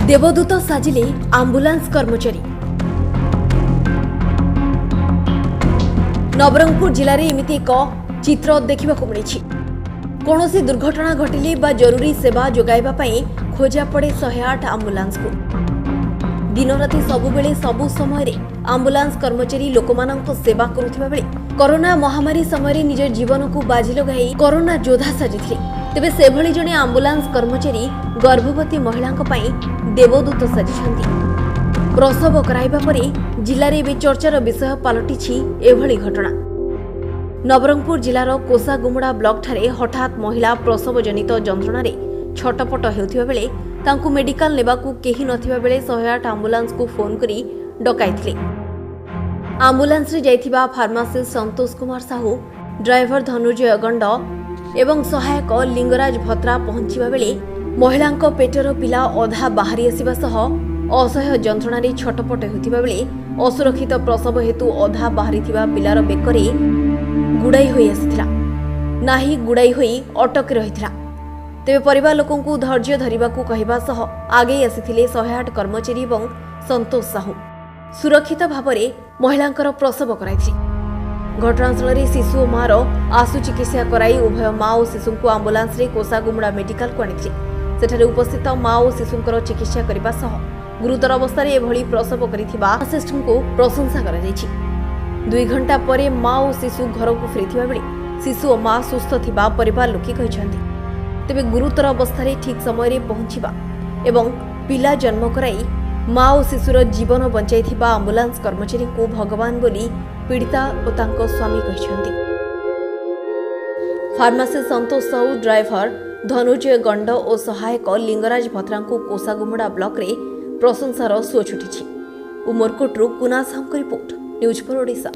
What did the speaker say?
देवदूत साजिले आंबुलांस कर्मचारी। नवरंगपुर जिले में एमती एक चित्र देखा मिली। कौन दुर्घटना घटिले बा जरूरी सेवा जोगाइबा पई खोजा पड़े 108 आंबुलांस को। दिन राति सबुबेले सबु समय आंबुलांस कर्मचारी लोकमानंको सेवा करुथिबा बेले कोरोना महामारी समय निज जीवन को बाजी लगाई कोरोना योद्धा साजिथिले। तेबे सेभଳି जणे आंबुलांस कर्मचारी गर्भवती महिलांको पई देवदूत साजिछंती। प्रसव कराइबा परे जिल्ला रे चर्चार विषय पलटिछि एभଳି घटना। नवरंगपुर जिलार कोसागुमुड़ा ब्लॉक ठारे हठात महिला प्रसव जनित जंत्रणा रे छटपट हेउथिबा बेले तांकु मेडिकल नेबाकू केही नथिबा बेले 108 आंबुलांस को फोन करी डकाइथिले। आंबुलांस रे जाइथिबा फार्मासिस्ट संतोष कुमार साहू, ड्राइवर धनुजय गंड एवं सहायक लिंगराज भत्रा पहुंचीबा बेले महिलांको पेटर पिला अधा बाहरी आसीबा सह असह्य जंत्रणा रे छटपट हेउथिबा बेले असुरक्षित प्रसव हेतु अधा बाहरी थिबा पिलार बेकरे गुड़ाई होई आसिथिला, नाही गुड़ाई होई अटक रहिथिला। तेबे परिवार लोकों को धैर्य धरिबाकू कहिबा सह आगे आसिथिले 108 कर्मचारी एवं संतोष साहू। सुरक्षित भावरे महिलांकर प्रसव कराइथिले। घटनास्थल रे शिशु और मार आशु चिकित्सा कराई उभय माँ और शिशु को आंबुलांस रे कोसागुमुड़ा मेडिकल को आनिथिले। सेठारे उपस्थित माँ और शिशुंकर चिकित्सा करिबा सह गुरुतर अवस्था रे एभଳି प्रसव करिथिबा असिस्टेंट को प्रशंसा करा जायछि। 2 घंटा परे माँ और शिशु घर को फेरिथिबा बेले शिशु और माँ सुस्थ थिबा परिवार लोके कहिसंती। तेबे गुरुतर अवस्था रे ठीक समय रे पहुंचिबा एवं पिला जन्म कराई माँ और शिशुर जीवन बंचाइथिबा आंबुलांस कर्मचारी को भगवान बोली पीड़िता और तांको स्वामी कहिसंती। फार्मासिस्ट संतोष साहू, ड्राइवर धनुजय गंड और सहायक लिंगराज भत्रा को कोसागुमुड़ा ब्लॉक रे प्रशंसार सुଅ छुटिछि। उमरकोटरू कुना Sahu report, news for Odisha.